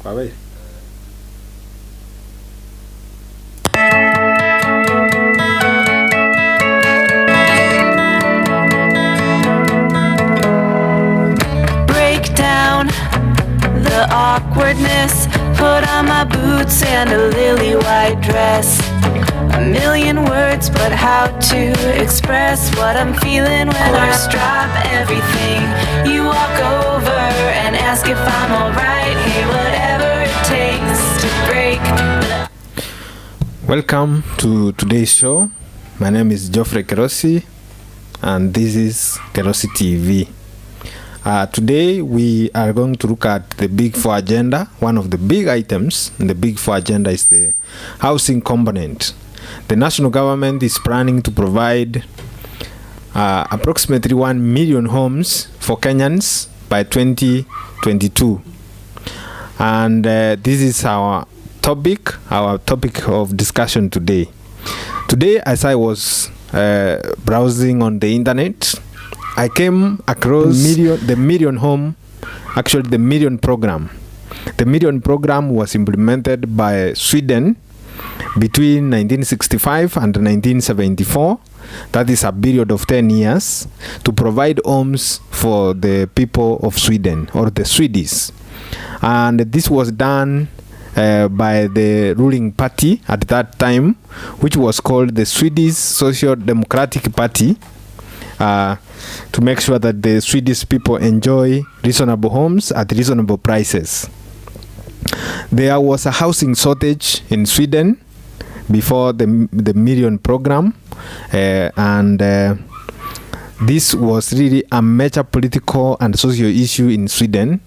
Kwa we. Break down the awkwardness, put on my boots and a lily white dress. A million words, but how to express what I'm feeling when I drop everything. You walk over and ask if I'm alright. Hey, whatever it takes to break. Welcome to today's show. My name is Geoffrey Kerosi and this is Kerosi TV. Today we are going to look at the Big Four agenda. One of the big items in the Big Four agenda is the housing component. The national government is planning to provide approximately 1 million homes for Kenyans by 2022. And this is our topic of discussion today. Today, as I was browsing on the internet, I came across the Million Program. The Million Program was implemented by Sweden between 1965 and 1974. That is a period of 10 years to provide homes for the people of Sweden, or the Swedes. And this was done by the ruling party at that time, which was called the Swedish Social Democratic Party, to make sure that the Swedish people enjoy reasonable homes at reasonable prices. There was a housing shortage in Sweden before the Million Program, and this was really a major political and social issue in Sweden.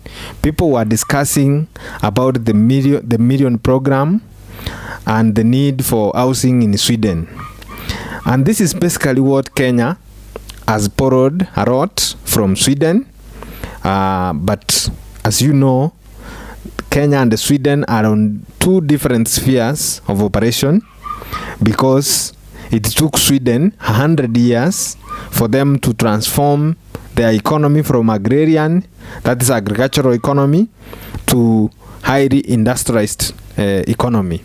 People were discussing about the Million Program and the need for housing in Sweden. And this is basically what Kenya has borrowed a lot from Sweden. But as you know, Kenya and Sweden are on two different spheres of operation, because it took Sweden 100 years for them to transform their economy from agrarian, that is agricultural economy, to highly industrialized economy,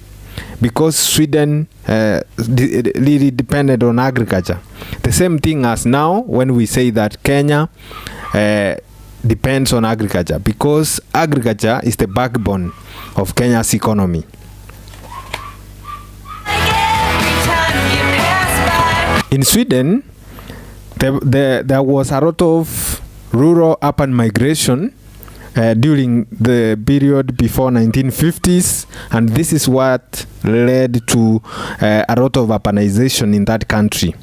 because Sweden really depended on agriculture. The same thing as now when we say that Kenya depends on agriculture, because agriculture is the backbone of Kenya's economy. In Sweden, there was a lot of rural-urban migration during the period before 1950s, and this is what led to a lot of urbanization in that country.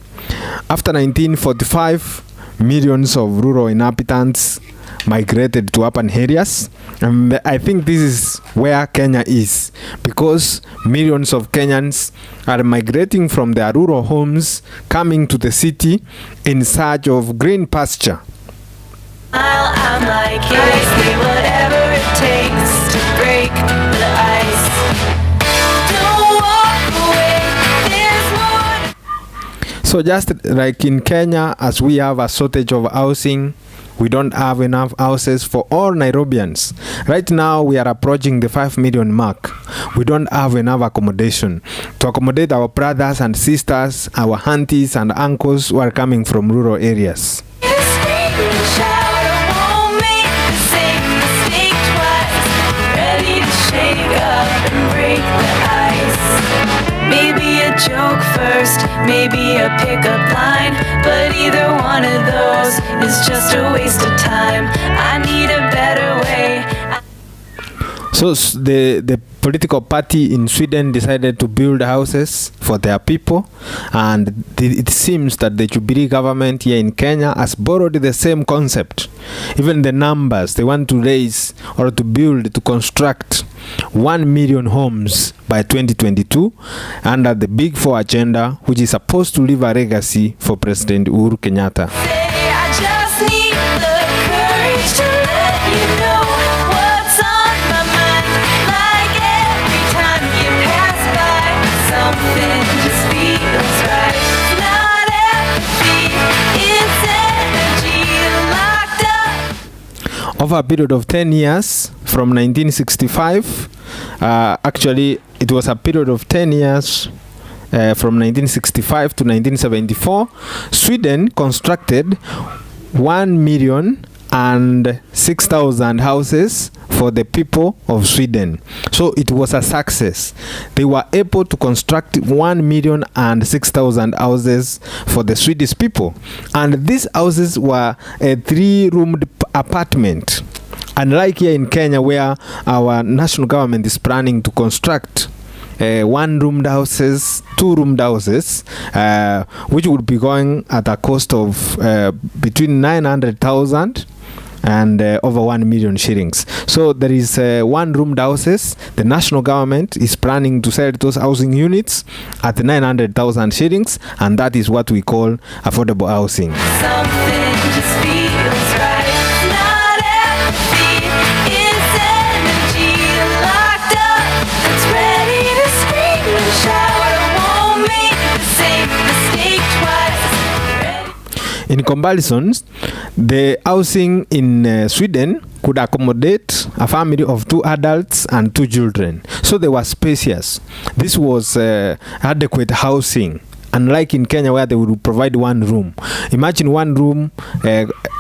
After 1945, millions of rural inhabitants migrated to urban areas, and I think this is where Kenya is, because millions of Kenyans are migrating from their rural homes, coming to the city in search of green pasture. I'm like, yes, whatever it takes to break the ice. Don't walk away, there's more. So just like in Kenya, as we have a shortage of housing, we don't have enough houses for all Nairobians. Right now, we are approaching the 5 million mark. We don't have enough accommodation to accommodate our brothers and sisters, our aunties and uncles who are coming from rural areas. Maybe a joke first, maybe a pickup line, but either one of those is just a waste of time. I need a better way. So the political party in Sweden decided to build houses for their people, and it seems that the Jubilee government here in Kenya has borrowed the same concept. Even the numbers they want to raise or to build, to construct 1 million homes by 2022 under the Big Four agenda, which is supposed to leave a legacy for President Uhuru Kenyatta. I just need the courage to let you know what's on my mind. Like every time you pass by, something just feels right. Not empathy, it's energy locked up. Over a period of 10 years, from 1965. Actually, it was a period of 10 years. From 1965 to 1974, Sweden constructed 1,006,000 houses for the people of Sweden. So it was a success. They were able to construct 1,006,000 houses for the Swedish people. And these houses were a 3-roomed apartment. Unlike here in Kenya, where our national government is planning to construct 1-roomed houses, 2-roomed houses, which would be going at a cost of between 900,000 and over 1 million shillings. So there is 1-roomed houses. The national government is planning to sell those housing units at 900,000 shillings, and that is what we call affordable housing. Something just feels right. Not empathy, it's energy locked up. It's ready to scream and shout. I won't make the same mistake twice. In comparisons, the housing in Sweden could accommodate a family of 2 adults and 2 children. So they were spacious. This was adequate housing. Unlike in Kenya, where they would provide 1 room. Imagine 1 room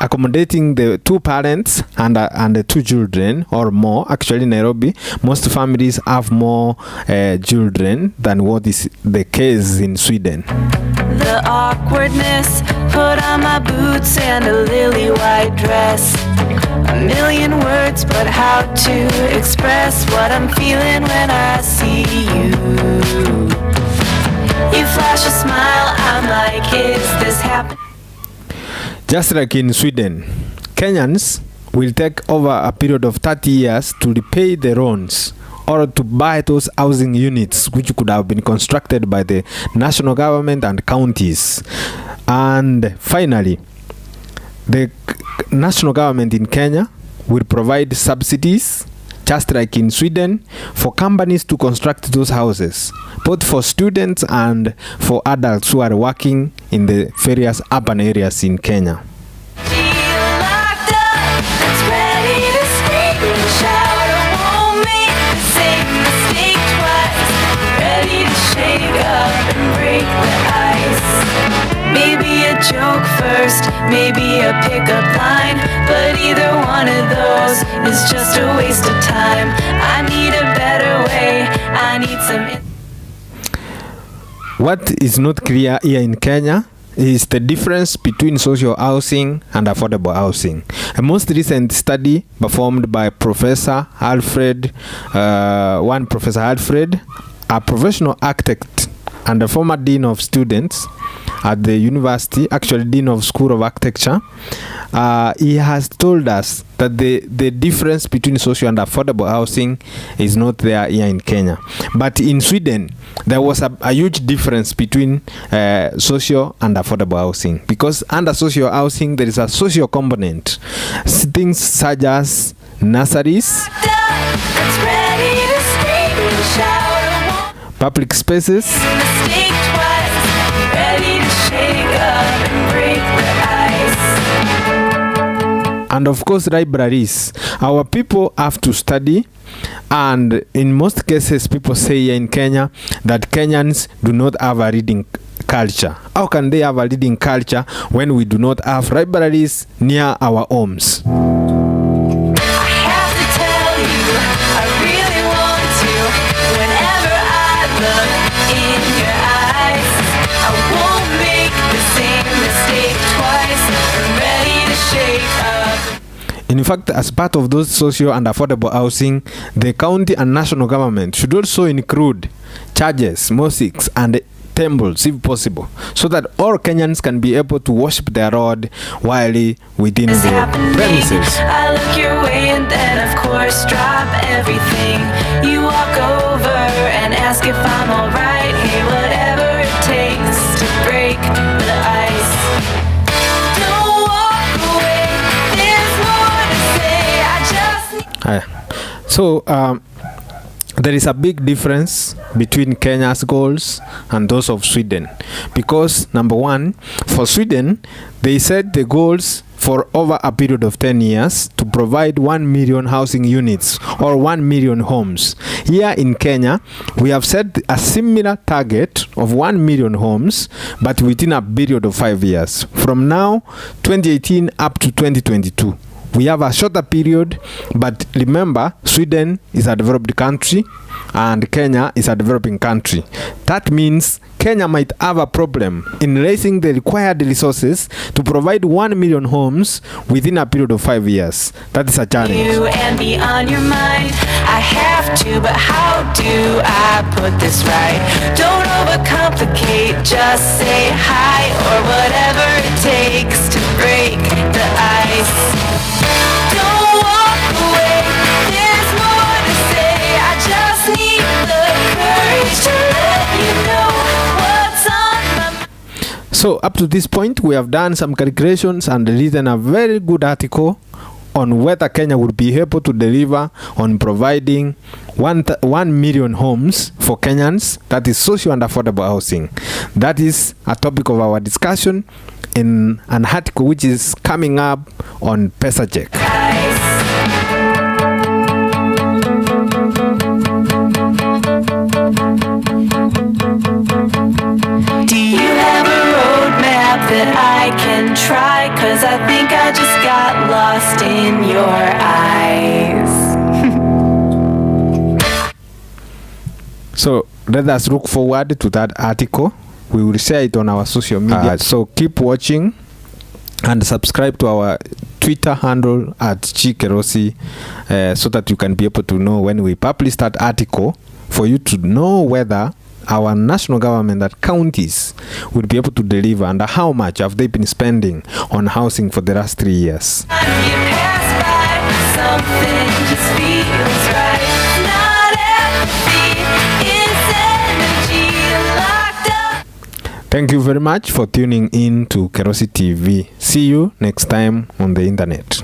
accommodating the 2 parents and the 2 children or more. Actually, in Nairobi, most families have more children than what is the case in Sweden. The awkwardness, put on my boots and a lily white dress. A million words, but how to express what I'm feeling when I see you. You flash a smile, I'm like, is this happening? Just like in Sweden, Kenyans will take over a period of 30 years to repay the loans or to buy those housing units which could have been constructed by the national government and counties. And finally, the national government in Kenya will provide subsidies, just like in Sweden, for companies to construct those houses, both for students and for adults who are working in the various urban areas in Kenya. Locked up, it's ready to scream and shout. I won't make the same mistake twice. Ready to shake up and break the ice. Maybe a joke first, maybe a pickup line, but either one of those is just a waste of time. I need a better way, I need some... What is not clear here in Kenya is the difference between social housing and affordable housing. A most recent study performed by Professor Alfred, Professor Alfred, a professional architect and a former dean of students at the university, actually dean of School of Architecture, he has told us that the difference between social and affordable housing is not there here in Kenya. But in Sweden, there was a huge difference between social and affordable housing, because under social housing, there is a social component. Things such as nurseries, public spaces, and of course libraries. Our people have to study, and in most cases people say here in Kenya that Kenyans do not have a reading culture. How can they have a reading culture when we do not have libraries near our homes? In fact, as part of those social and affordable housing, the county and national government should also include churches, mosques, and temples, if possible, so that all Kenyans can be able to worship their Lord while within the premises. I look your way and then, of course, drop everything. You walk over and ask if I'm alright. Hey, whatever it takes to break the ice. So there is a big difference between Kenya's goals and those of Sweden, because number one, for Sweden, they set the goals for over a period of 10 years to provide 1 million housing units or 1 million homes. Here in Kenya, we have set a similar target of 1 million homes, but within a period of 5 years, from now 2018 up to 2022. We have a shorter period, but remember, Sweden is a developed country and Kenya is a developing country. That means Kenya might have a problem in raising the required resources to provide 1 million homes within a period of 5 years. That is a challenge. You and me on your mind. I have to, but how do I put this right? Don't overcomplicate, just say hi or whatever it takes to break the ice. Don't walk away, there's more to say. I just need the courage to let you know what's on my mind. So up to this point, we have done some calculations and written a very good article on whether Kenya would be able to deliver on providing 1 million homes for Kenyans, that is social and affordable housing. That is a topic of our discussion in an article which is coming up on PesaCheck. Do you have a roadmap that I can try? 'Cause I think I just got lost in your eyes. So let us look forward to that article. We will share it on our social media. So keep watching and subscribe to our Twitter handle at GKerosi, so that you can be able to know when we publish that article, for you to know whether our national government, that counties, would be able to deliver and how much have they been spending on housing for the last 3 years. You pass by, something just feels right. Not empathy, it's energy locked up. Thank you very much for tuning in to Kerosi TV. See you next time on the internet.